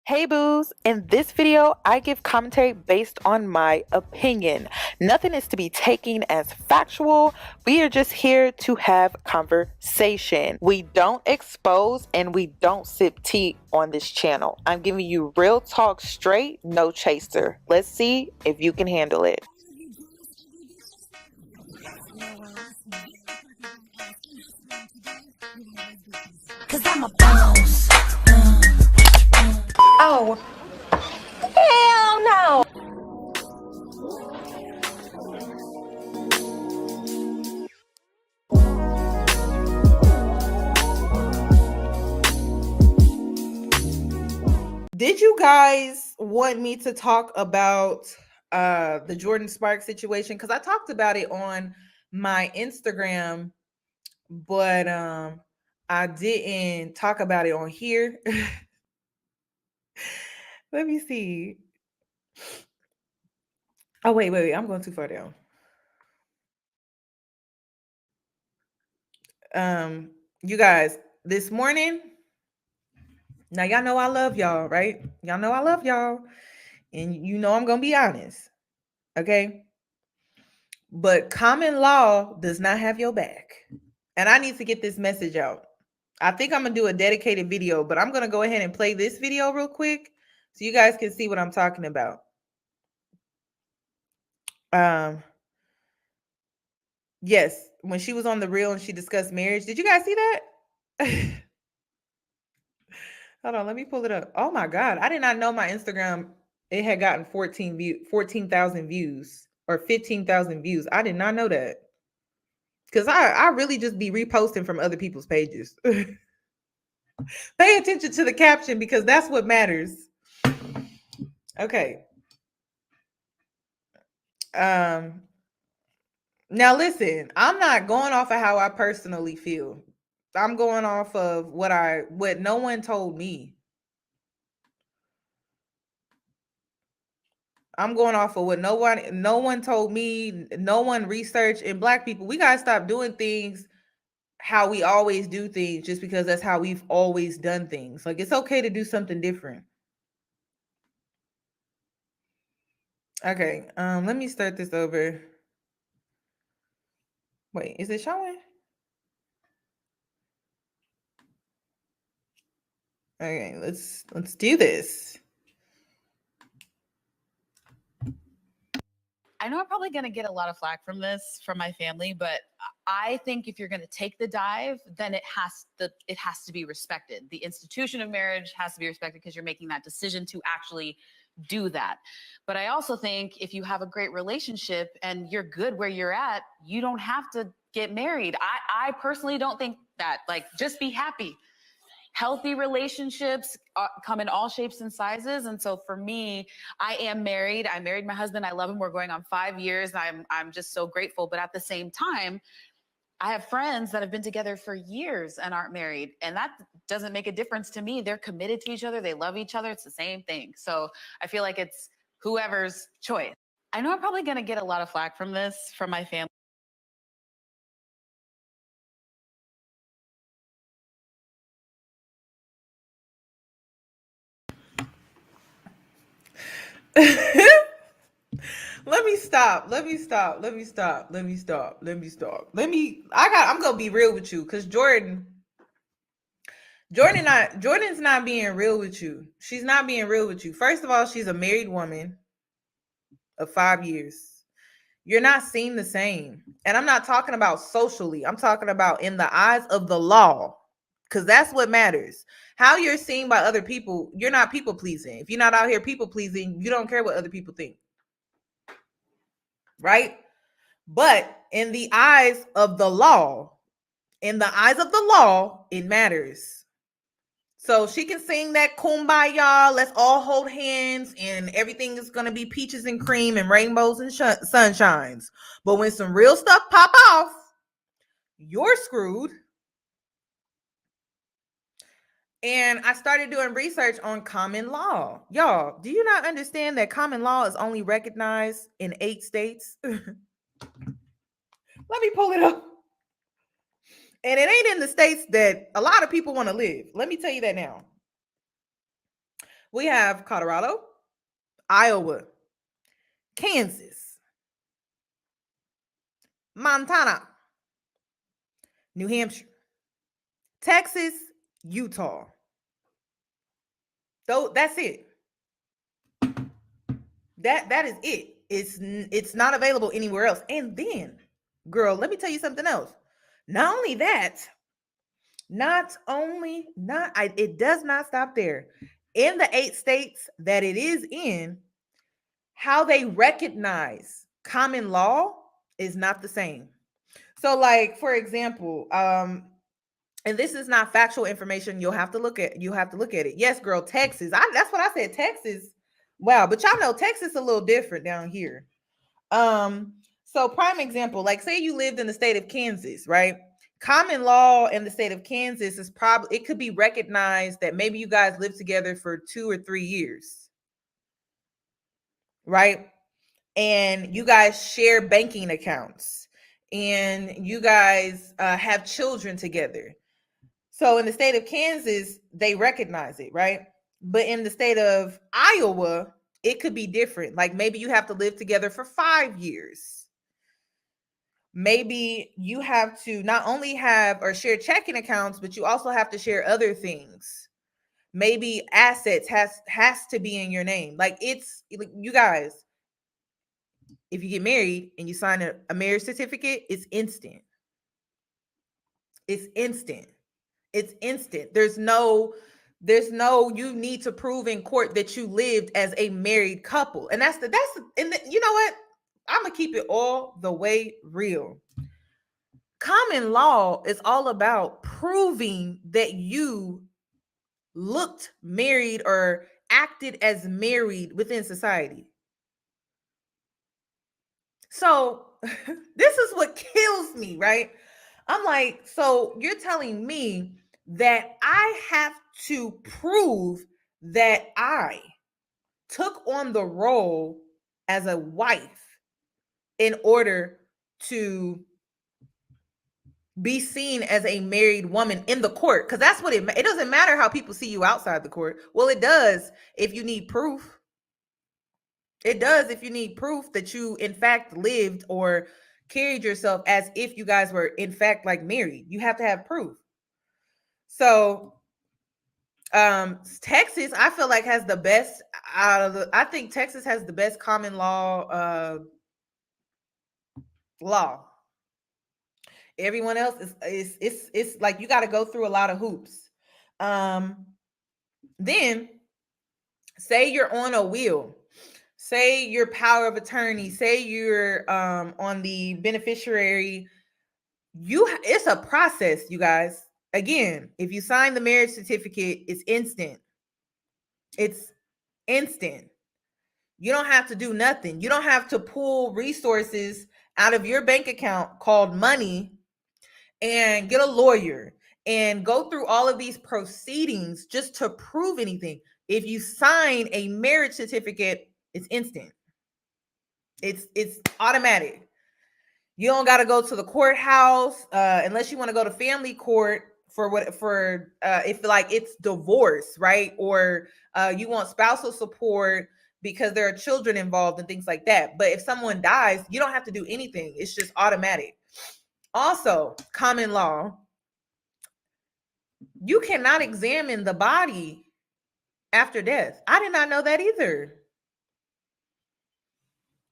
Hey boos, in this video, I give commentary based on my opinion. Nothing is to be taken as factual. We are just here to have conversation. We don't expose and we don't sip tea on this channel. I'm giving you real talk straight, no chaser. Let's see if you can handle it. Cause I'm a boss. Oh, hell no. Did you guys want me to talk about the Jordin Sparks situation? Because I talked about it on my Instagram, but I didn't talk about it on here. Let me see. Oh, wait. I'm going too far down. You guys, this morning, now y'all know I love y'all, right? Y'all know I love y'all. And you know I'm going to be honest. Okay? But common law does not have your back. And I need to get this message out. I think I'm going to do a dedicated video, but I'm going to go ahead and play this video real quick so you guys can see what I'm talking about. Yes, when she was on The Real and she discussed marriage. Did you guys see that? Hold on, let me pull it up. Oh my God, I did not know my Instagram, it had gotten 14,000 views or 15,000 views. I did not know that. Because I really just be reposting from other people's pages. Pay attention to the caption because that's what matters. Okay. Now listen, I'm not going off of how I personally feel. I'm going off of what no one told me. I'm going off of what no one told me, no one researched. And Black people, we gotta stop doing things how we always do things just because that's how we've always done things. Like, it's okay to do something different. Okay, let me start this over. Wait, is it showing? Okay, let's do this. I know I'm probably going to get a lot of flack from this from my family, but I think if you're going to take the dive, then it has to be respected. The institution of marriage has to be respected because you're making that decision to actually do that. But I also think if you have a great relationship and you're good where you're at, you don't have to get married. I personally don't think that. Like, just be happy. Healthy relationships come in all shapes and sizes. And so for me, I am married. I married my husband. I love him. We're going on 5 years. I'm just so grateful. But at the same time, I have friends that have been together for years and aren't married. And that doesn't make a difference to me. They're committed to each other. They love each other. It's the same thing. So I feel like it's whoever's choice. I know I'm probably going to get a lot of flack from this from my family. Let me stop. I'm gonna be real with you because Jordin's not being real with you. She's not being real with you. First of all, she's a married woman of 5 years. You're not seen the same. And I'm not talking about socially. I'm talking about in the eyes of the law. Because that's what matters. How you're seen by other people, you're not people pleasing. If you're not out here people pleasing, you don't care what other people think. Right? But in the eyes of the law, it matters. So she can sing that kumbaya, let's all hold hands, and everything is going to be peaches and cream and rainbows and sunshines. But when some real stuff pop off, you're screwed. And I started doing research on common law. Y'all, do you not understand that common law is only recognized in 8 states? Let me pull it up. And it ain't in the states that a lot of people want to live. Let me tell you that now. We have Colorado, Iowa, Kansas, Montana, New Hampshire, Texas, Utah. So that's it. That is it. It's not available anywhere else. And then, girl, let me tell you something else. Not only that, not only not I, it does not stop there. In the 8 states that it is in, how they recognize common law is not the same. So, like for example, and this is not factual information. You have to look at it. Yes, girl, Texas. That's what I said. Texas. Wow, but y'all know Texas a little different down here. Um, so prime example, like say you lived in the state of Kansas, right? Common law in the state of Kansas is probably it could be recognized that maybe you guys lived together for 2 or 3 years, right? And you guys share banking accounts and you guys have children together. So in the state of Kansas, they recognize it, right? But in the state of Iowa, it could be different. Like maybe you have to live together for 5 years. Maybe you have to not only have or share checking accounts, but you also have to share other things. Maybe assets has to be in your name. Like it's you guys, if you get married and you sign a marriage certificate, it's instant. It's instant. It's instant. There's no you need to prove in court that you lived as a married couple. And you know what? I'm gonna keep it all the way real. Common law is all about proving that you looked married or acted as married within society. So this is what kills me, right? I'm like, so you're telling me that I have to prove that I took on the role as a wife in order to be seen as a married woman in the court, because that's what it doesn't matter how people see you outside the court. Well, it does if you need proof. It does if you need proof that you in fact lived or carried yourself as if you guys were in fact like married. You have to have proof. So Texas, I feel like has the best out of the I think Texas has the best common law. Everyone else is like you got to go through a lot of hoops. Um then say you're on a wheel. Say your power of attorney, say you're on the beneficiary, it's a process, you guys. Again, if you sign the marriage certificate, it's instant. It's instant. You don't have to do nothing. You don't have to pull resources out of your bank account called money and get a lawyer and go through all of these proceedings just to prove anything. If you sign a marriage certificate, it's instant. It's automatic. You don't got to go to the courthouse unless you want to go to family court for if like it's divorce, right? Or you want spousal support because there are children involved and things like that. But if someone dies, you don't have to do anything. It's just automatic. Also, common law, you cannot examine the body after death. I did not know that either.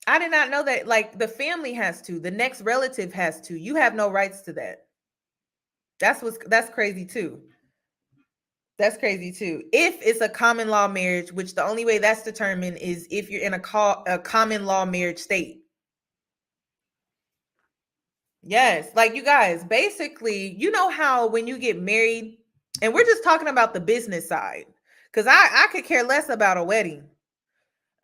I did not know that. Like the family has to, the next relative has to. You have no rights to that. That's crazy too. That's crazy too. If it's a common law marriage, which the only way that's determined is if you're in a common law marriage state. Yes, like you guys, basically, you know how when you get married, and we're just talking about the business side, because I could care less about a wedding.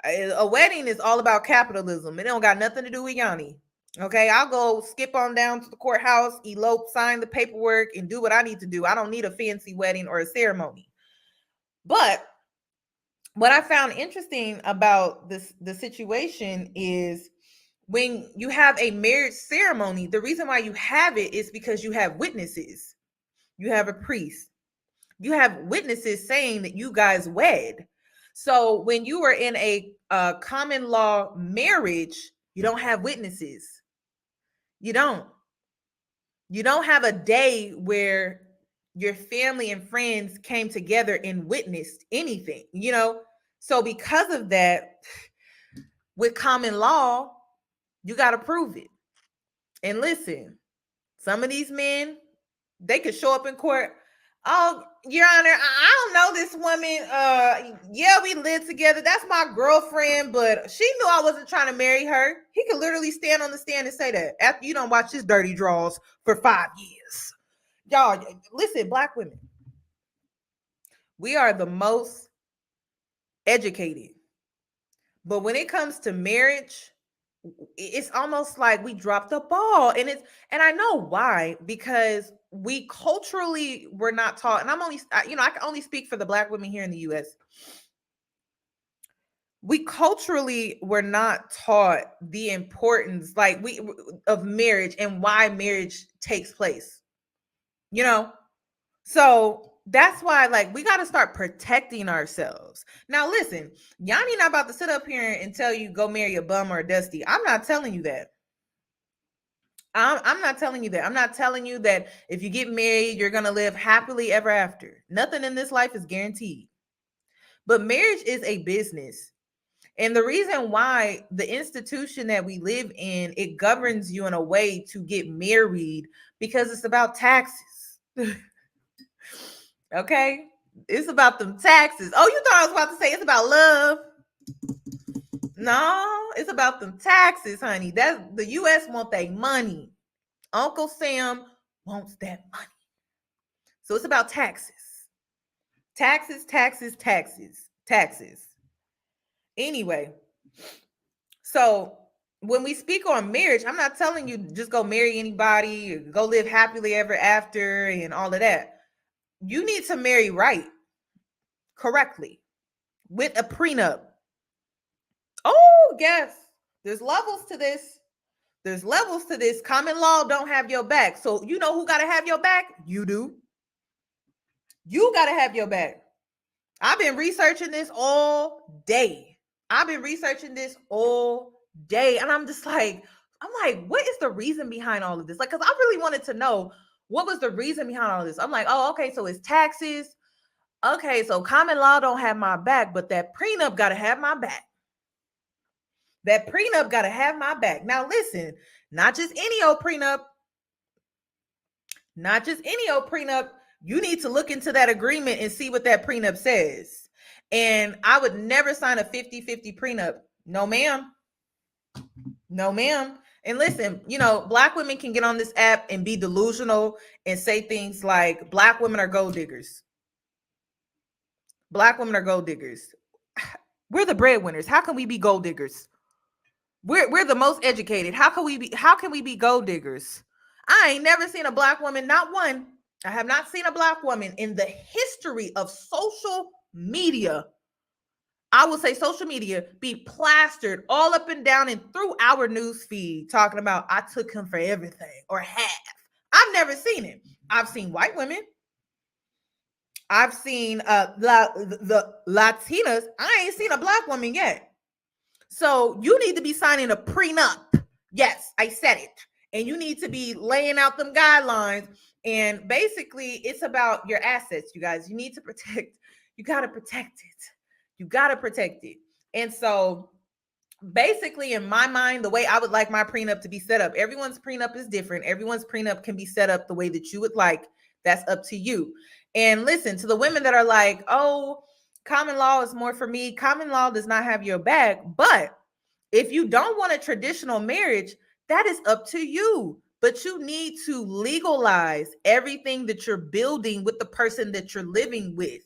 A wedding is all about capitalism. It don't got nothing to do with Yanni. Okay, I'll go skip on down to the courthouse, elope, sign the paperwork, and do what I need to do. I don't need a fancy wedding or a ceremony. But what I found interesting about the situation is when you have a marriage ceremony, the reason why you have it is because you have witnesses. You have a priest. You have witnesses saying that you guys wed. So when you are in a common law marriage, you don't have witnesses. You don't. You don't have a day where your family and friends came together and witnessed anything, you know? So because of that, with common law, you got to prove it. And listen, some of these men, they could show up in court. Oh, Your Honor, I don't know this woman. Yeah, we lived together. That's my girlfriend, but she knew I wasn't trying to marry her. He could literally stand on the stand and say that after you don't watch his dirty draws for 5 years. Y'all, listen, Black women, we are the most educated. But when it comes to marriage, it's almost like we dropped the ball. And I know why, because we culturally were not taught, and I can only speak for the Black women here in the US. We culturally were not taught the importance, like we of marriage and why marriage takes place. You know? So that's why, like, we got to start protecting ourselves. Now, listen, Yanni not about to sit up here and tell you go marry a bum or a dusty. I'm not telling you that. I'm not telling you that. I'm not telling you that if you get married, you're going to live happily ever after. Nothing in this life is guaranteed. But marriage is a business. And the reason why the institution that we live in, it governs you in a way to get married because it's about taxes. Okay? It's about them taxes. Oh, you thought I was about to say it's about love. No, it's about them taxes, honey. That's the US want their money. Uncle Sam wants that money. So it's about taxes. Taxes, taxes, taxes, taxes. Anyway, so when we speak on marriage, I'm not telling you just go marry anybody, go live happily ever after, and all of that. You need to marry right, correctly, with a prenup. Oh, yes. There's levels to this. There's levels to this. Common law don't have your back. So you know who got to have your back? You do. You got to have your back. I've been researching this all day. I've been researching this all day. And I'm like, what is the reason behind all of this? Like, because I really wanted to know what was the reason behind all of this. I'm like, oh, okay, so it's taxes. Okay, so common law don't have my back, but that prenup got to have my back. That prenup got to have my back. Now, listen, not just any old prenup. Not just any old prenup. You need to look into that agreement and see what that prenup says. And I would never sign a 50-50 prenup. No, ma'am. No, ma'am. And listen, Black women can get on this app and be delusional and say things like Black women are gold diggers. Black women are gold diggers. We're the breadwinners. How can we be gold diggers? We're the most educated. How can we be gold diggers? I ain't never seen a Black woman, not one. I have not seen a Black woman in the history of social media. I will say social media be plastered all up and down and through our news feed talking about I took him for everything or half. I've never seen it. I've seen white women. I've seen the Latinas. I ain't seen a Black woman yet. So you need to be signing a prenup. Yes, I said it. And you need to be laying out them guidelines. And basically, it's about your assets, you guys. You need to protect. You got to protect it. You got to protect it. And so basically, in my mind, the way I would like my prenup to be set up, everyone's prenup is different. Everyone's prenup can be set up the way that you would like. That's up to you. And listen, to the women that are like, oh, common law is more for me. Common law does not have your back. But if you don't want a traditional marriage, that is up to you. But you need to legalize everything that you're building with the person that you're living with.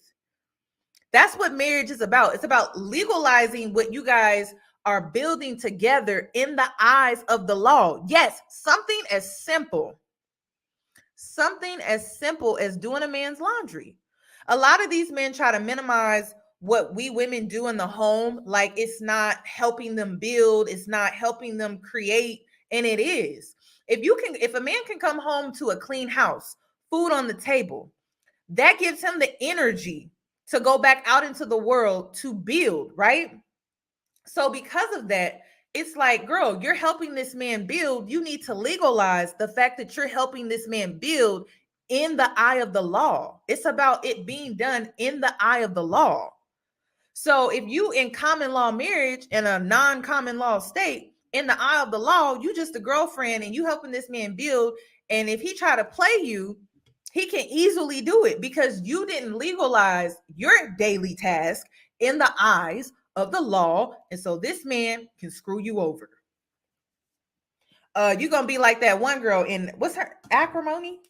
That's what marriage is about. It's about legalizing what you guys are building together in the eyes of the law. Yes, something as simple as doing a man's laundry. A lot of these men try to minimize what we women do in the home, like it's not helping them build, it's not helping them create, and it is. If a man can come home to a clean house, food on the table, that gives him the energy to go back out into the world to build, right? So because of that, it's like, girl, you're helping this man build. You need to legalize the fact that you're helping this man build in the eye of the law. It's about it being done in the eye of the law. So if you in common law marriage in a non-common law state, in the eye of the law, you just a girlfriend and you helping this man build. And if he try to play you, he can easily do it because you didn't legalize your daily task in the eyes of the law. And so this man can screw you over. You're gonna be like that one girl in what's her acrimony?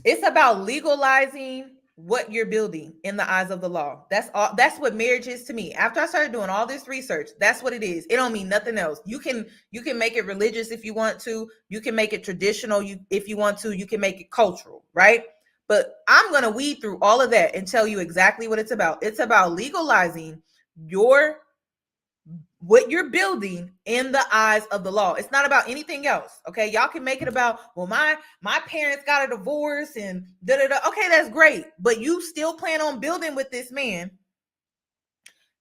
It's about legalizing what you're building in the eyes of the law. That's all. That's what marriage is to me. After I started doing all this research, that's what it is. It don't mean nothing else. You can make it religious if you want to. You can make it traditional if you want to. You can make it cultural, right? But I'm going to weed through all of that and tell you exactly what it's about. It's about legalizing what you're building in the eyes of the law. It's not about anything else. Okay. Y'all can make it about, well, my parents got a divorce and da da da. Okay, that's great. But you still plan on building with this man.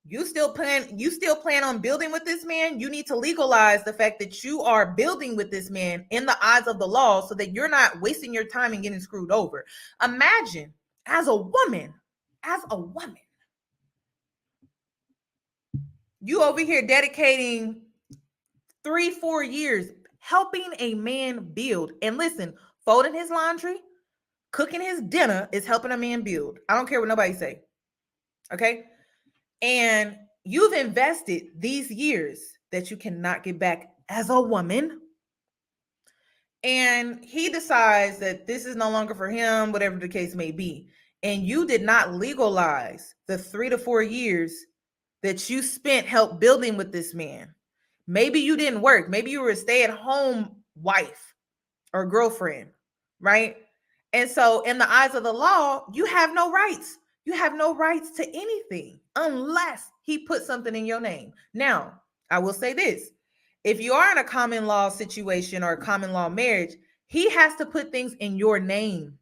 You still plan on building with this man. You need to legalize the fact that you are building with this man in the eyes of the law so that you're not wasting your time and getting screwed over. Imagine as a woman, you over here dedicating 3-4 years helping a man build. And listen, folding his laundry, cooking his dinner is helping a man build. I don't care what nobody say. Okay? And you've invested these years that you cannot get back as a woman. And he decides that this is no longer for him, whatever the case may be. And you did not legalize the 3 to 4 years that you spent help building with this man. Maybe you didn't work. Maybe you were a stay-at-home wife or girlfriend, right? And so in the eyes of the law, you have no rights. You have no rights to anything unless he put something in your name. Now, I will say this. If you are in a common law situation or a common law marriage, he has to put things in your name.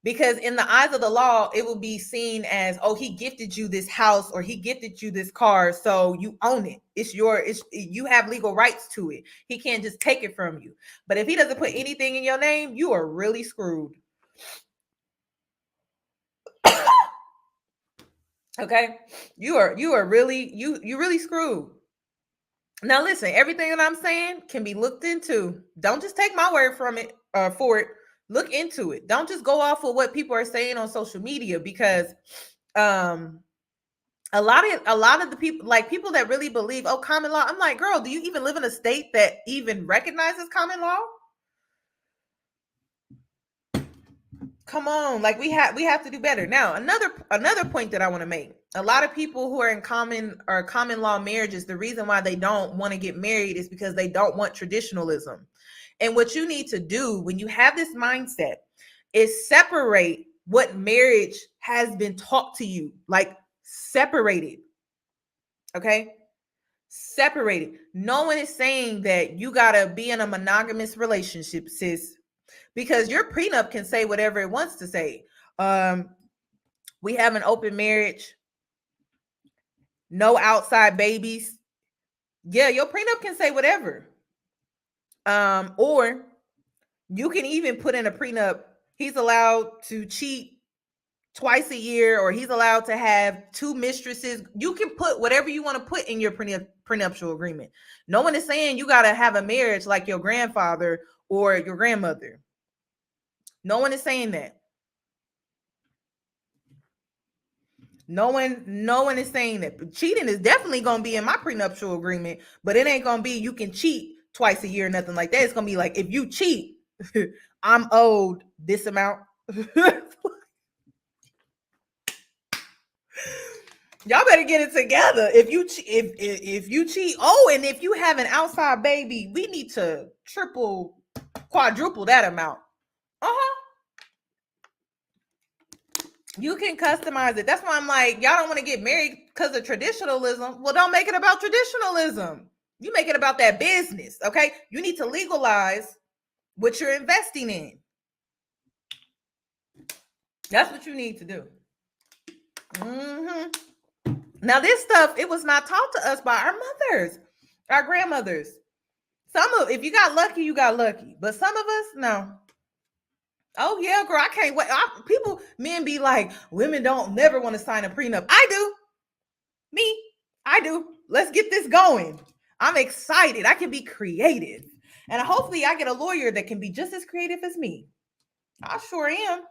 Because in the eyes of the law, it will be seen as, oh, he gifted you this house or he gifted you this car, so you own it. You have legal rights to it. He can't just take it from you. But if he doesn't put anything in your name, you are really screwed. Okay? You are really screwed. Now listen, everything that I'm saying can be looked into. Don't just take my word from it for it. Look into it. Don't just go off of what people are saying on social media because a lot of the people, like people that really believe, oh, common law. I'm like, girl, do you even live in a state that even recognizes common law? Come on, like we have to do better. Now, another point that I want to make. A lot of people who are in common law marriages, the reason why they don't want to get married is because they don't want traditionalism. And what you need to do when you have this mindset is separate what marriage has been taught to you. Like separate it. Okay? Separate it. No one is saying that you got to be in a monogamous relationship, sis. Because your prenup can say whatever it wants to say. We have an open marriage. No outside babies. Yeah, your prenup can say whatever. Or you can even put in a prenup, he's allowed to cheat twice a year, or he's allowed to have 2 mistresses. You can put whatever you want to put in your prenuptial agreement. No one is saying you got to have a marriage like your grandfather or your grandmother. No one is saying that. No one is saying that. Cheating is definitely going to be in my prenuptial agreement, but it ain't going to be you can cheat twice a year, nothing like that. It's going to be like, if you cheat, I'm owed this amount. Y'all better get it together. If you cheat, oh, and if you have an outside baby, we need to triple, quadruple that amount. You can customize it. That's why I'm like, y'all don't want to get married because of traditionalism. Well, don't make it about traditionalism. You make it about that business, okay? You need to legalize what you're investing in. That's what you need to do. Hmm. Now, this stuff, it was not taught to us by our mothers, our grandmothers. Some of, if you got lucky, you got lucky. But some of us, no. Oh yeah, girl, I can't wait. People, men be like, women don't never want to sign a prenup. I do. Me, I do. Let's get this going. I'm excited. I can be creative. And hopefully I get a lawyer that can be just as creative as me. I sure am.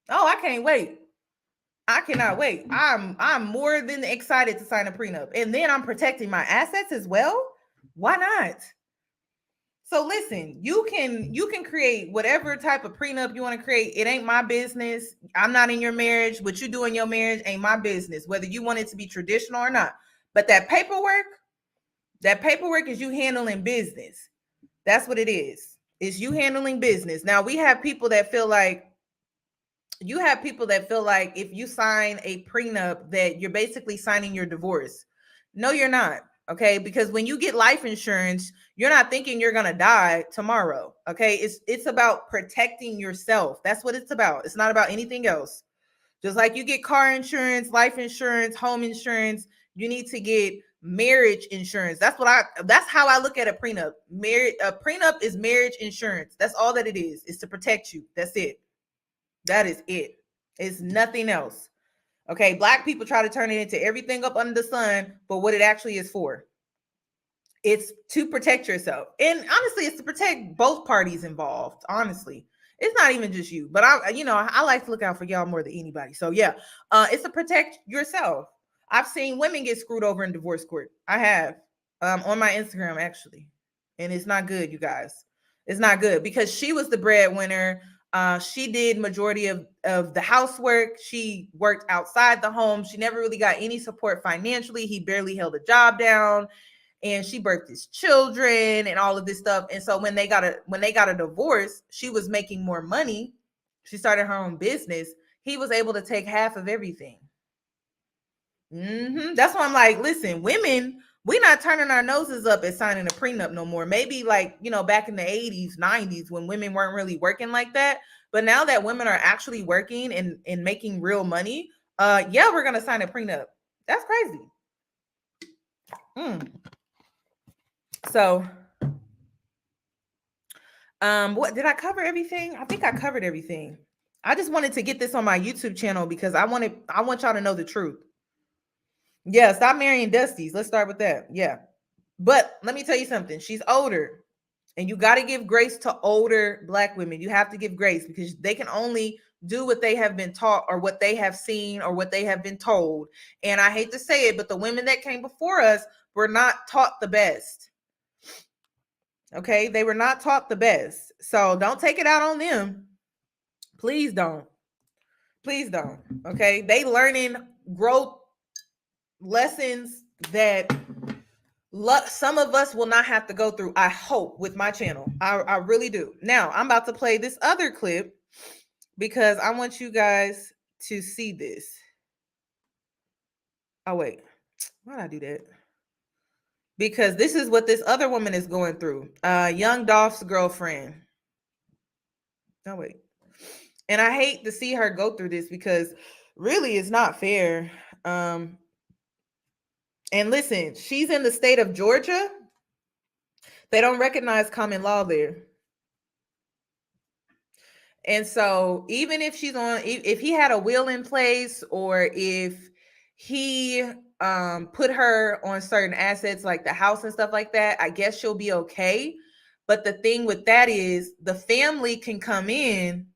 Oh, I can't wait. I cannot wait. I'm more than excited to sign a prenup. And then I'm protecting my assets as well. Why not? So listen, you can create whatever type of prenup you want to create. It ain't my business. I'm not in your marriage. What you do in your marriage ain't my business, whether you want it to be traditional or not. But that paperwork is you handling business. That's what it is. It's you handling business. Now we have people that feel like if you sign a prenup that you're basically signing your divorce. No, you're not. Okay, because when you get life insurance, you're not thinking you're going to die tomorrow. Okay, it's about protecting yourself. That's what it's about. It's not about anything else. Just like you get car insurance, life insurance, home insurance, you need to get marriage insurance. That's how I look at a prenup. A prenup is marriage insurance. That's all that it is. It's to protect you. That's it. That is it. It's nothing else. Okay, black people try to turn it into everything up under the sun, but what it actually is for, it's to protect yourself. And honestly, it's to protect both parties involved. Honestly, it's not even just you, but I like to look out for y'all more than anybody. So yeah, it's to protect yourself. I've seen women get screwed over in divorce court. I have, on my Instagram actually, and it's not good, you guys. It's not good because she was the breadwinner. She did majority of the housework. She worked outside the home. She never really got any support financially. He barely held a job down, and she birthed his children and all of this stuff. And so when they got a divorce, she was making more money. She started her own business. He was able to take half of everything. That's why I'm like, listen, women, we not turning our noses up at signing a prenup no more. Maybe like, back in the 80s, 90s when women weren't really working like that. But now that women are actually working and making real money, yeah, we're gonna sign a prenup. That's crazy. Mm. So, what did I cover everything? I think I covered everything. I just wanted to get this on my YouTube channel because I want y'all to know the truth. Yeah, stop marrying Dusties. Let's start with that. Yeah. But let me tell you something. She's older. And you got to give grace to older black women. You have to give grace because they can only do what they have been taught or what they have seen or what they have been told. And I hate to say it, but the women that came before us were not taught the best. Okay? They were not taught the best. So don't take it out on them. Please don't. Please don't. Okay? They learning growth lessons that some of us will not have to go through, I hope, with my channel. I really do. Now I'm about to play this other clip because I want you guys to see this. Oh wait, why did I do that? Because this is what this other woman is going through. Young Dolph's girlfriend. Oh wait. And I hate to see her go through this because really it's not fair. And listen, she's in the state of Georgia. They don't recognize common law there. And so even if if he had a will in place, or if he put her on certain assets like the house and stuff like that, I guess she'll be okay. But the thing with that is the family can come in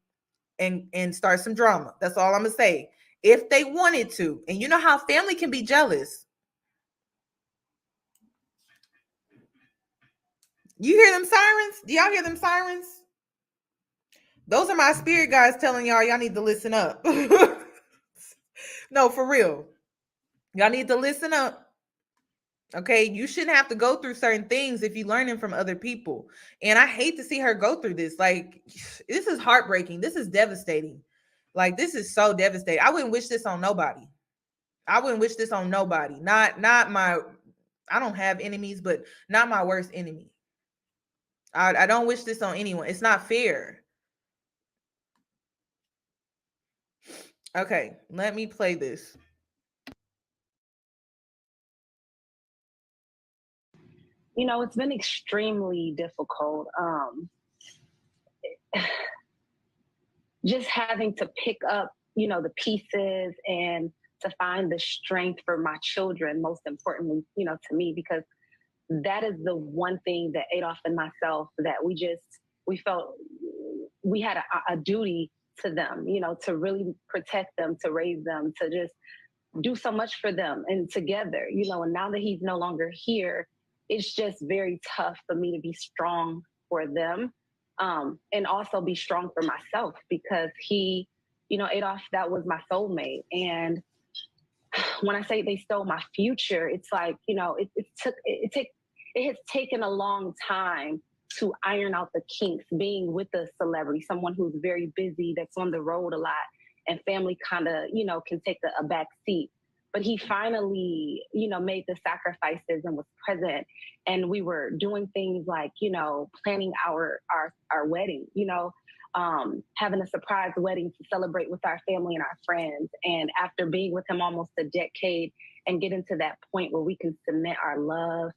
and start some drama. That's all I'm gonna say. If they wanted to. And you know how family can be jealous. You hear them sirens? Do y'all hear them sirens? Those are my spirit guys telling y'all need to listen up. No, for real. Y'all need to listen up. Okay, you shouldn't have to go through certain things if you're learning from other people. And I hate to see her go through this. Like, this is heartbreaking. This is devastating. Like, this is so devastating. I wouldn't wish this on nobody. I wouldn't wish this on nobody. Not my. I don't have enemies, but not my worst enemy. I don't wish this on anyone. It's not fair. Okay, let me play this. It's been extremely difficult. Just having to pick up, the pieces and to find the strength for my children, most importantly, to me, because that is the one thing that Adolph and myself that we felt we had a duty to them, to really protect them, to raise them, to just do so much for them and together, and now that he's no longer here, it's just very tough for me to be strong for them, and also be strong for myself because Adolph, that was my soulmate. And when I say they stole my future, it's like, it has taken a long time to iron out the kinks, being with a celebrity, someone who's very busy, that's on the road a lot, and family kind of, can take a back seat. But he finally, made the sacrifices and was present. And we were doing things like, planning our wedding, having a surprise wedding to celebrate with our family and our friends. And after being with him almost a decade and getting to that point where we can cement our love,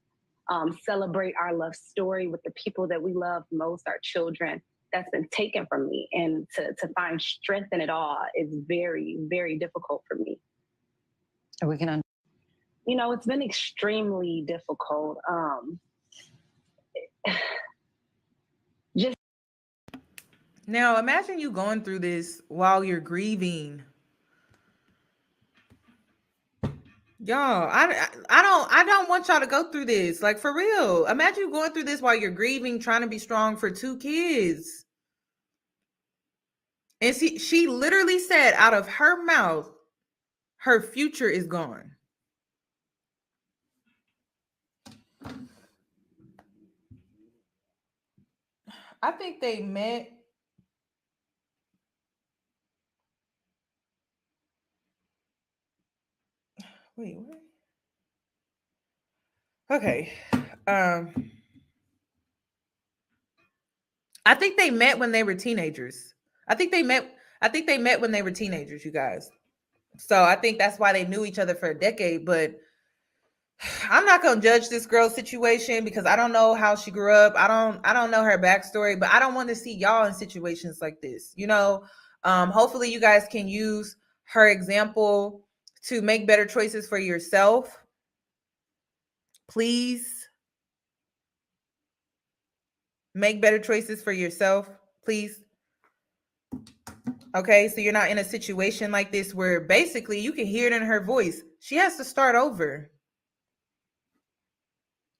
celebrate our love story with the people that we love most, our children, that's been taken from me. And to find strength in it all is very, very difficult for me. We can it's been extremely difficult. Just Now, imagine you going through this while you're grieving. Y'all, I don't want y'all to go through this. Like, for real. Imagine you going through this while you're grieving, trying to be strong for two kids. And she literally said out of her mouth, her future is gone. I think they met. Wait, what? Okay. Um, I think they met when they were teenagers. I think they met. I think they met when they were teenagers, you guys. So I think that's why they knew each other for a decade. But I'm not gonna judge this girl's situation because I don't know how she grew up. I don't know her backstory, but I don't want to see y'all in situations like this. Hopefully you guys can use her example to make better choices for yourself. Please make better choices for yourself. Please. Okay, so you're not in a situation like this where basically you can hear it in her voice. She has to start over.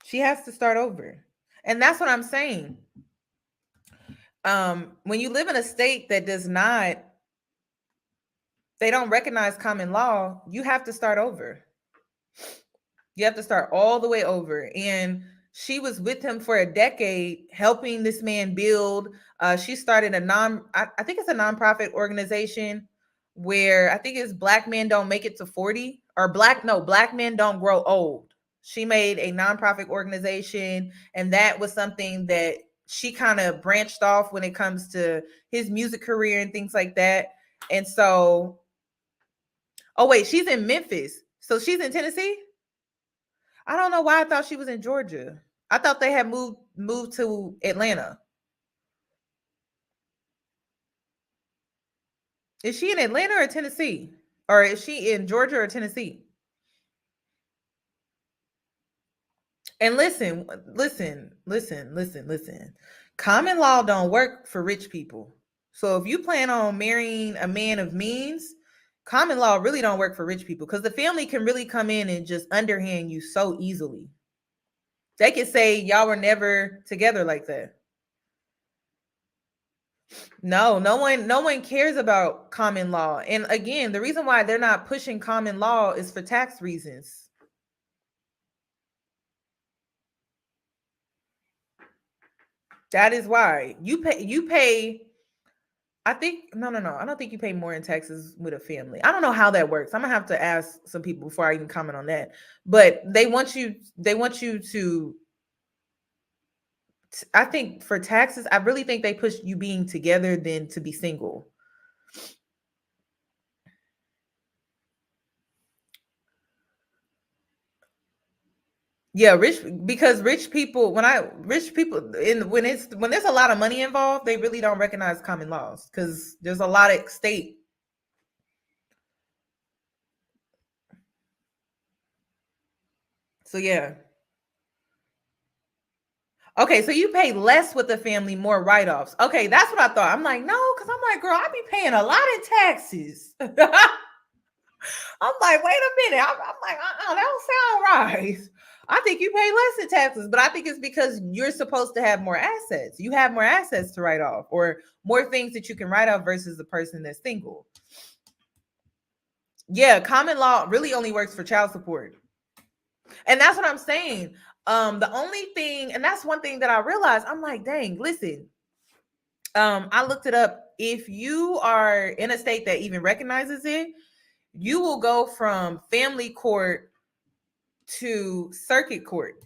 She has to start over. And that's what I'm saying. When you live in a state that does not, they don't recognize common law, you have to start over. You have to start all the way over. And she was with him for a decade, helping this man build. She started I think it's a nonprofit organization where I think it's Black Men Don't Make It to 40, or Black Men Don't Grow Old. She made a nonprofit organization, and that was something that she kind of branched off when it comes to his music career and things like that. And so, oh wait, she's in Memphis. So she's in Tennessee? I don't know why I thought she was in Georgia. I thought they had moved to Atlanta. Is she in Atlanta or Tennessee? Or is she in Georgia or Tennessee? And listen. Common law don't work for rich people. So if you plan on marrying a man of means, common law really don't work for rich people because the family can really come in and just underhand you so easily. They could say y'all were never together like that. No, no one cares about common law. And again, the reason why they're not pushing common law is for tax reasons. That is why you pay. I think no. I don't think you pay more in taxes with a family. I don't know how that works. I'm gonna have to ask some people before I even comment on that. But they want you to, I think for taxes, I really think they push you being together than to be single. Yeah, because rich people rich people when there's a lot of money involved, they really don't recognize common laws because there's a lot at stake. So yeah. Okay, so you pay less with the family, more write-offs. Okay, that's what I thought. I'm like, no, because I'm like, girl, I be paying a lot in taxes. I'm like, wait a minute. I'm like, that don't sound right. I think you pay less in taxes, but I think it's because you're supposed to have more assets. You have more assets to write off, or more things that you can write off versus the person that's single. Yeah, common law really only works for child support. And that's what I'm saying. The only thing, and that's one thing that I realized, I'm like, dang, listen, I looked it up. If you are in a state that even recognizes it, you will go from family court to circuit court.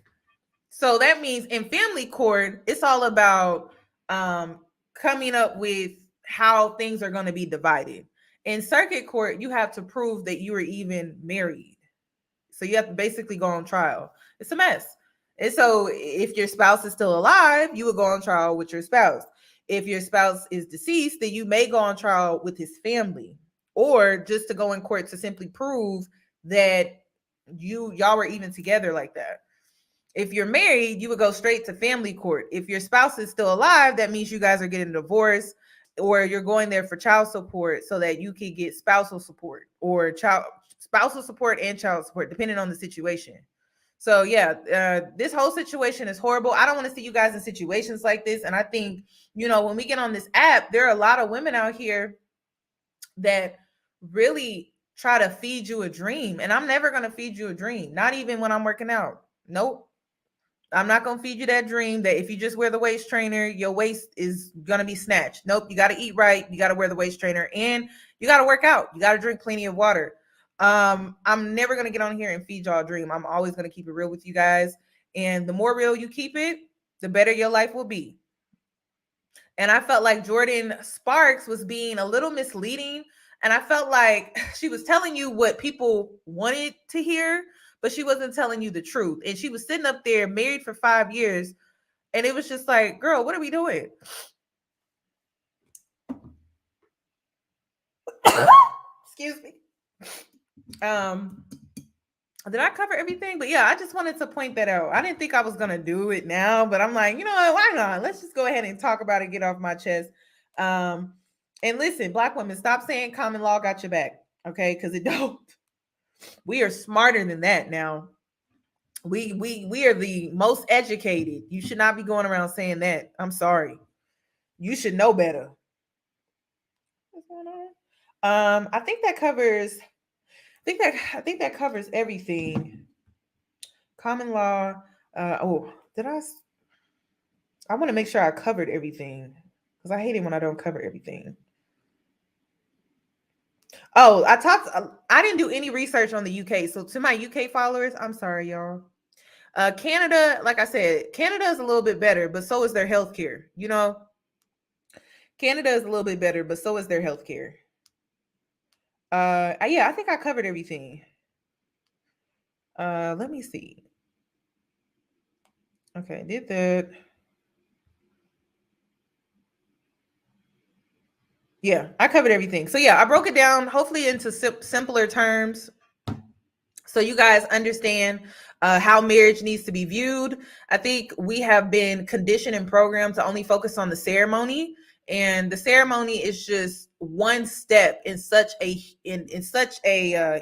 So that means in family court, it's all about um, coming up with how things are going to be divided. In circuit court, you have to prove that you were even married. So you have to basically go on trial. It's a mess. And so if your spouse is still alive, you would go on trial with your spouse. If your spouse is deceased, then you may go on trial with his family, or just to go in court to simply prove that y'all were even together like that. If you're married, you would go straight to family court. If your spouse is still alive, that means you guys are getting divorced, or you're going there for child support so that you can get spousal support, or child spousal support and child support, depending on the situation. So yeah, this whole situation is horrible. I don't want to see you guys in situations like this. And I think, when we get on this app, there are a lot of women out here that really try to feed you a dream. And I'm never going to feed you a dream, not even when I'm working out. Nope. I'm not going to feed you that dream that if you just wear the waist trainer, your waist is going to be snatched. Nope. You got to eat right. You got to wear the waist trainer, and you got to work out. You got to drink plenty of water. I'm never going to get on here and feed y'all a dream. I'm always going to keep it real with you guys. And the more real you keep it, the better your life will be. And I felt like Jordin Sparks was being a little misleading. And I felt like she was telling you what people wanted to hear, but she wasn't telling you the truth. And she was sitting up there married for 5 years. And it was just like, girl, what are we doing? Excuse me. Did I cover everything? But yeah, I just wanted to point that out. I didn't think I was gonna do it now, but I'm like, you know what? Why not? Let's just go ahead and talk about it, get off my chest. Um, and listen, Black women, stop saying common law got your back, okay? Because it don't. We are smarter than that now. We are the most educated. You should not be going around saying that. I'm sorry. You should know better. What's going on? I think that covers. I think that covers everything. Common law. Did I? I want to make sure I covered everything because I hate it when I don't cover everything. Oh, I talked. I didn't do any research on the UK. So to my UK followers, I'm sorry, y'all. Canada, like I said, Canada is a little bit better, but so is their healthcare. Canada is a little bit better, but so is their healthcare. Yeah, I think I covered everything. Let me see. Okay, did that. Yeah, I covered everything. So yeah, I broke it down, hopefully into simpler terms, so you guys understand how marriage needs to be viewed. I think we have been conditioned and programmed to only focus on the ceremony, and the ceremony is just one step in such a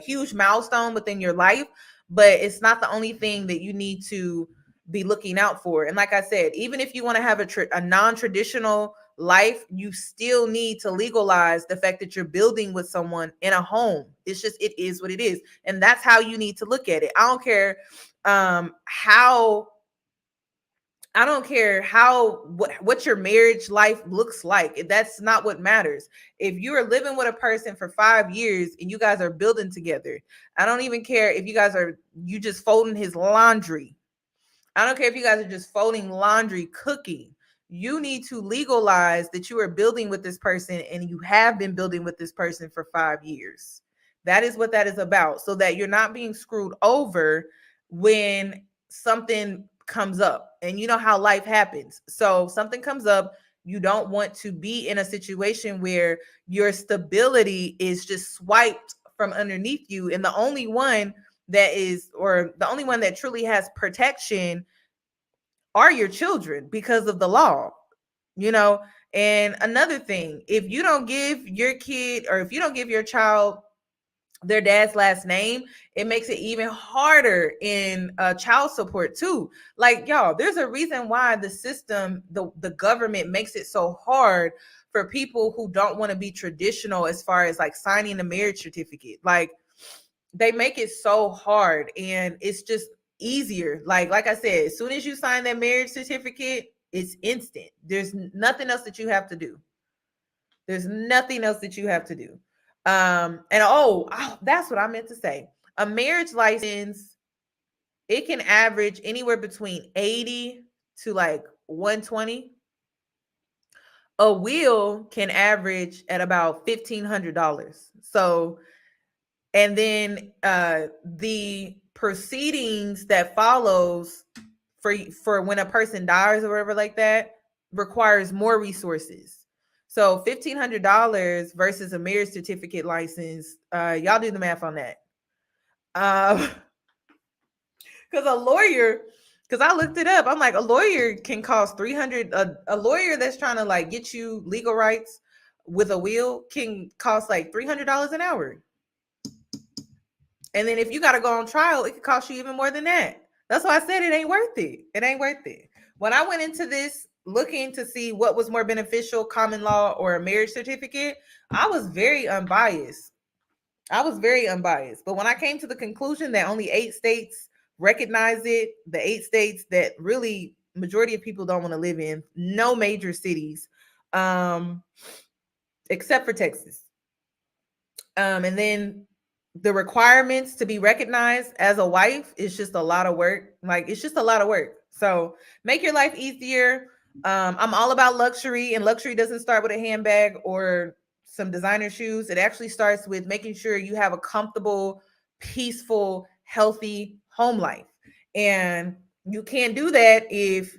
huge milestone within your life, but it's not the only thing that you need to be looking out for. And like I said, even if you want to have a non-traditional life, you still need to legalize the fact that you're building with someone in a home. It is what it is. And that's how you need to look at it. How I don't care what your marriage life looks like. That's not what matters. If you are living with a person for 5 years and you guys are building together, I don't even care if you just folding his laundry. I don't care if you guys are just folding laundry, cooking. You need to legalize that you are building with this person and you have been building with this person for 5 years. That is what that is about, so that you're not being screwed over when something comes up, and you know how life happens. So something comes up, you don't want to be in a situation where your stability is just swiped from underneath you, and the only one that is, or the only one that truly has protection are your children because of the law, you know. And another thing, if you don't give your kid, or if you don't give your child their dad's last name, it makes it even harder in child support too. Like, y'all, there's a reason why the system, the government makes it so hard for people who don't want to be traditional as far as like signing a marriage certificate. Like, they make it so hard, and it's just easier. Like I said, as soon as you sign that marriage certificate, it's instant. There's nothing else that you have to do. There's nothing else that you have to do. And that's what I meant to say. A marriage license, it can average anywhere between 80 to like 120. A will can average at about $1,500. So, and then the proceedings that follows for when a person dies or whatever like that requires more resources. So $1,500 versus a marriage certificate license, y'all do the math on that. Because a lawyer, because I looked it up, I'm like, a lawyer can cost 300. A lawyer that's trying to like get you legal rights with a will can cost like $300 an hour. And then if you got to go on trial, it could cost you even more than that. That's why I said it ain't worth it. It ain't worth it. When I went into this looking to see what was more beneficial, common law or a marriage certificate, I was very unbiased. But when I came to the conclusion that only 8 states recognize it, the 8 states that really majority of people don't want to live in, no major cities, except for Texas. And then the requirements to be recognized as a wife is just a lot of work. Like, it's just a lot of work. So make your life easier. I'm all about luxury, and luxury doesn't start with a handbag or some designer shoes. It actually starts with making sure you have a comfortable, peaceful, healthy home life. And you can't do that if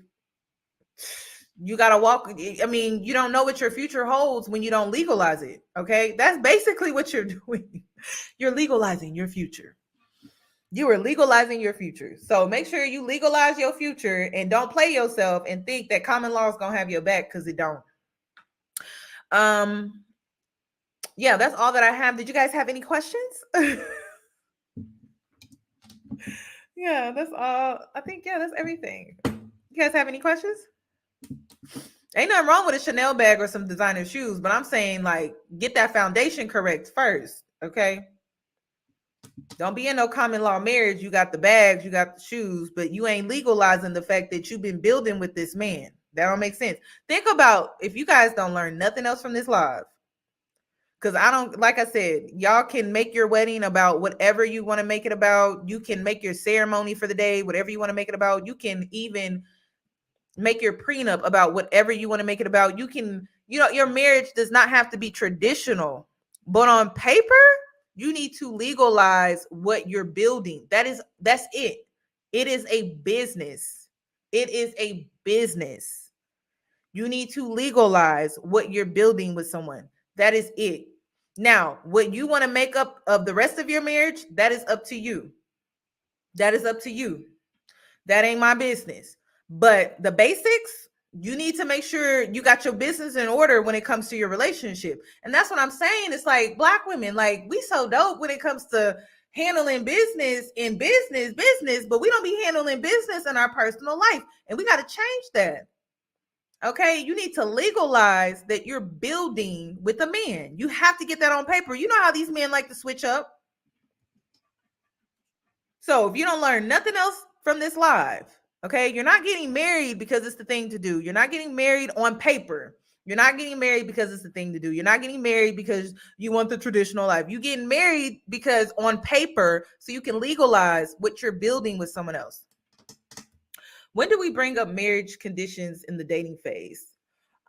you got to walk. I mean, you don't know what your future holds when you don't legalize it. Okay. That's basically what you're doing. You're legalizing your future. You are legalizing your future. So make sure you legalize your future and don't play yourself and think that common law is going to have your back, because it don't. Yeah, that's all that I have. Did you guys have any questions? Yeah, that's all. I think, yeah, that's everything. You guys have any questions? Ain't nothing wrong with a Chanel bag or some designer shoes, but I'm saying, like, get that foundation correct first, okay? Don't be in no common law marriage. You got the bags, you got the shoes, but you ain't legalizing the fact that you've been building with this man. That don't make sense. Think about, if you guys don't learn nothing else from this live, because I don't, like I said, y'all can make your wedding about whatever you want to make it about. You can make your ceremony for the day, whatever you want to make it about. You can even make your prenup about whatever you want to make it about. You can, your marriage does not have to be traditional, but on paper, you need to legalize what you're building. That's it. It is a business. It is a business. You need to legalize what you're building with someone. That is it. Now, what you want to make up of the rest of your marriage, that is up to you. That is up to you. That ain't my business. But the basics, you need to make sure you got your business in order when it comes to your relationship. And that's what I'm saying. It's like, Black women, like, we so dope when it comes to handling business in business, but we don't be handling business in our personal life. And we got to change that. Okay, you need to legalize that you're building with a man. You have to get that on paper. You know how these men like to switch up. So if you don't learn nothing else from this live, okay, you're not getting married because it's the thing to do. You're not getting married on paper. You're not getting married because it's the thing to do. You're not getting married because you want the traditional life. You're getting married because on paper, so you can legalize what you're building with someone else. When do we bring up marriage conditions in the dating phase?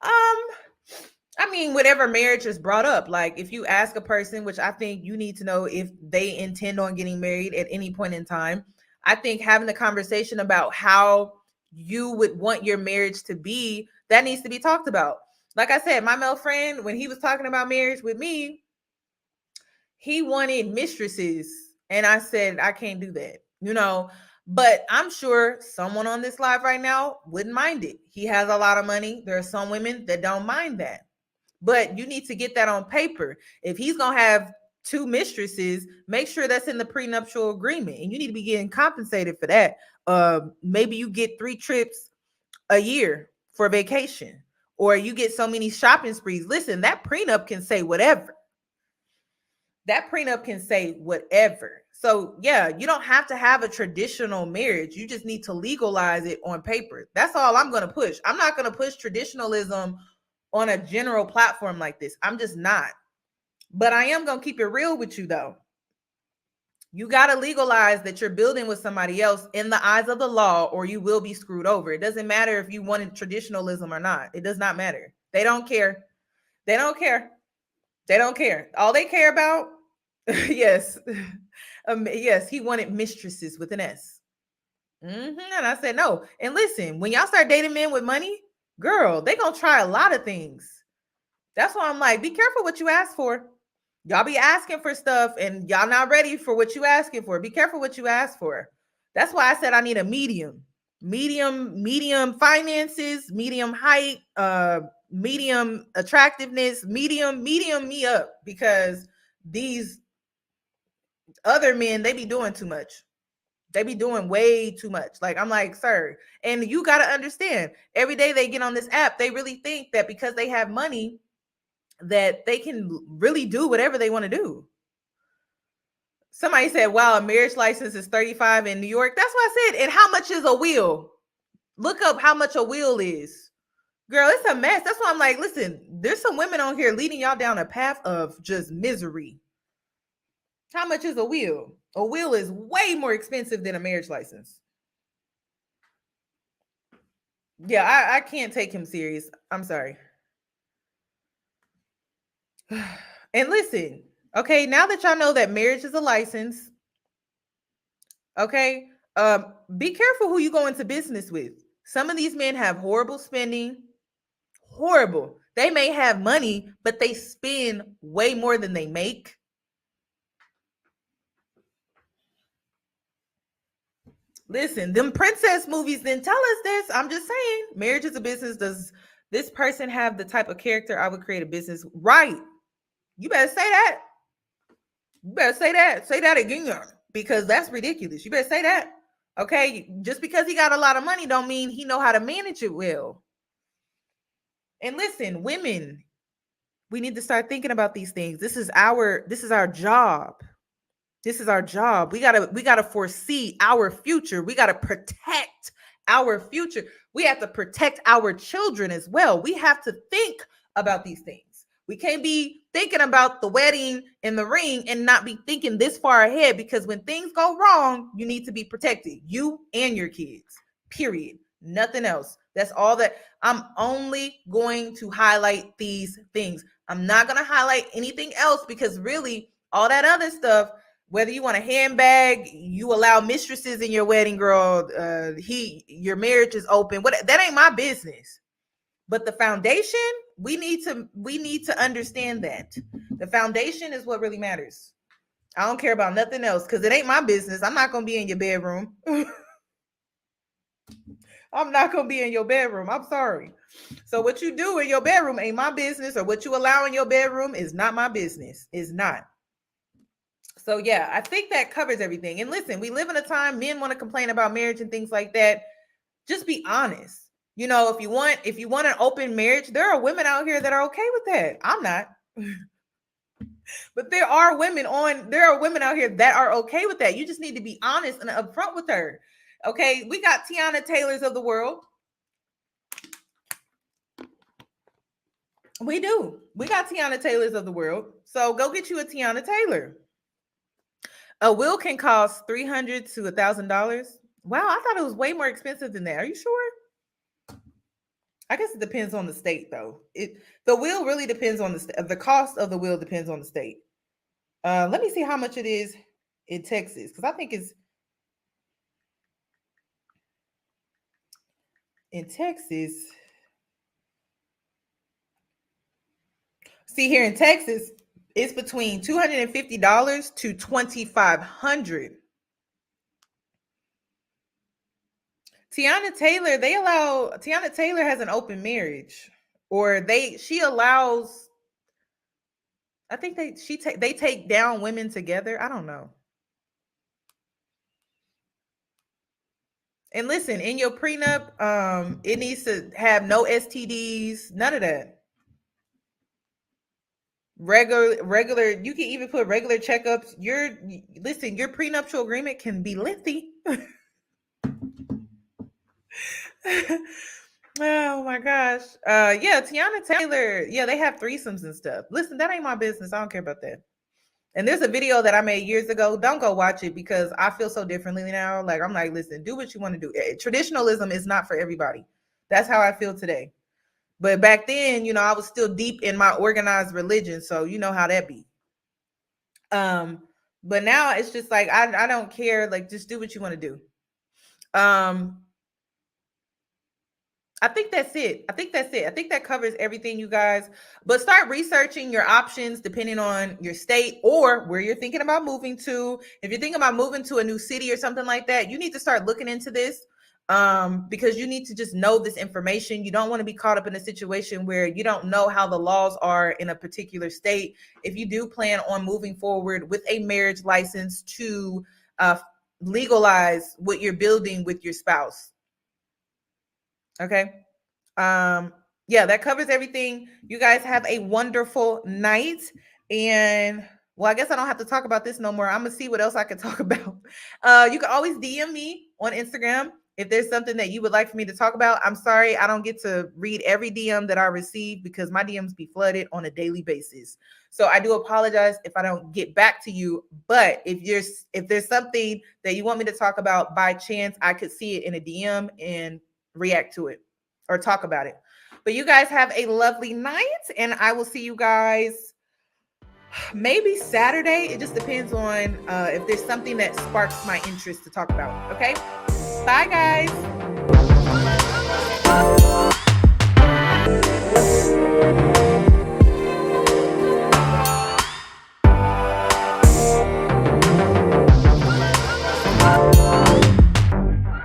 I mean, whatever marriage is brought up. Like, if you ask a person, which I think you need to know if they intend on getting married at any point in time, I think having the conversation about how you would want your marriage to be, that needs to be talked about. Like I said, my male friend, when he was talking about marriage with me, he wanted mistresses. And I said, I can't do that, But I'm sure someone on this live right now wouldn't mind it. He has a lot of money. There are some women that don't mind that. But you need to get that on paper. If he's going to have two mistresses, make sure that's in the prenuptial agreement. And you need to be getting compensated for that. Maybe you get 3 trips a year for vacation, or you get so many shopping sprees. Listen, that prenup can say whatever. That prenup can say whatever. So yeah, you don't have to have a traditional marriage. You just need to legalize it on paper. That's all I'm going to push. I'm not going to push traditionalism on a general platform like this. I'm just not. But I am going to keep it real with you though. You got to legalize that you're building with somebody else in the eyes of the law, or you will be screwed over. It doesn't matter if you wanted traditionalism or not. It does not matter. They don't care. They don't care. They don't care. All they care about, yes, yes, he wanted mistresses with an S. And I said no. And listen, when y'all start dating men with money, girl, they gonna try a lot of things. That's why I'm like, be careful what you ask for. Y'all be asking for stuff and y'all not ready for what you asking for. Be careful what you ask for. That's why I said I need a medium finances, medium height, medium attractiveness, medium me up, because these other men, they be doing too much. They be doing way too much. Like, I'm like, sir, and you got to understand, every day they get on this app, they really think that because they have money, that they can really do whatever they want to do. Somebody said, wow, a marriage license is $35 in New York. That's what I said. And how much is a wheel? Look up how much a wheel is. Girl, it's a mess. That's why I'm like, listen, there's some women on here leading y'all down a path of just misery. How much is a wheel? A wheel is way more expensive than a marriage license. Yeah, I can't take him serious. I'm sorry. And listen, okay, now that y'all know that marriage is a license, okay, be careful who you go into business with. Some of these men have horrible spending. Horrible. They may have money, but they spend way more than they make. Listen, them princess movies didn't tell us this. I'm just saying, marriage is a business. Does this person have the type of character I would create a business? Right. You better say that. You better say that. Say that again, because that's ridiculous. You better say that. Okay. Just because he got a lot of money don't mean he know how to manage it well. And listen, women, we need to start thinking about these things. This is our job. This is our job. We gotta foresee our future. We gotta protect our future. We have to protect our children as well. We have to think about these things. We can't be thinking about the wedding and the ring and not be thinking this far ahead, because when things go wrong, you need to be protected. You and your kids, period. Nothing else. That's all that I'm only going to highlight these things. I'm not going to highlight anything else, because really all that other stuff, whether you want a handbag, you allow mistresses in your wedding, girl, your marriage is open. That ain't my business. But the foundation, we need to understand that. The foundation is what really matters. I don't care about nothing else, because it ain't my business. I'm not going to be in your bedroom. I'm not going to be in your bedroom. I'm sorry. So what you do in your bedroom ain't my business, or what you allow in your bedroom is not my business. It's not. So yeah, I think that covers everything. And listen, we live in a time men want to complain about marriage and things like that. Just be honest. If you want an open marriage, there are women out here that are okay with that. I'm not. But there are women out here that are okay with that. You just need to be honest and upfront with her. Okay, we got Tiana Taylors of the world. We do. We got Tiana Taylors of the world. So go get you a Tiana Taylor. A will can cost $300 to $1,000. Wow, I thought it was way more expensive than that. Are you sure? I guess it depends on the state, though. The will really depends on the cost of the will depends on the state. Let me see how much it is in Texas, because I think in Texas. See, here in Texas, it's between $250 to $2,500. Tiana Taylor has an open marriage, or she allows. I think they take down women together. I don't know. And listen, in your prenup, it needs to have no STDs, none of that. Regular, you can even put regular checkups. Your prenuptial agreement can be lengthy. Oh my gosh. Yeah, Tiana Taylor. Yeah, they have threesomes and stuff. Listen, that ain't my business. I don't care about that. And there's a video that I made years ago. Don't go watch it because I feel so differently now. Like, I'm like, listen, do what you want to do. Traditionalism is not for everybody. That's how I feel today. But back then, I was still deep in my organized religion. So you know how that be. But now it's just like, I don't care. Like, just do what you want to do. I think that's it. I think that covers everything, you guys. But start researching your options depending on your state or where you're thinking about moving to. If you're thinking about moving to a new city or something like that, you need to start looking into this because you need to just know this information. You don't want to be caught up in a situation where you don't know how the laws are in a particular state. If you do plan on moving forward with a marriage license to legalize what you're building with your spouse. Okay. Yeah, that covers everything. You guys have a wonderful night. And well, I guess I don't have to talk about this no more. I'm gonna see what else I can talk about. You can always DM me on Instagram if there's something that you would like for me to talk about. I'm sorry I don't get to read every DM that I receive because my DMs be flooded on a daily basis. So I do apologize if I don't get back to you. But if there's something that you want me to talk about by chance, I could see it in a DM and react to it or talk about it. But you guys have a lovely night, and I will see you guys maybe Saturday. It just depends on if there's something that sparks my interest to talk about. Okay, bye guys.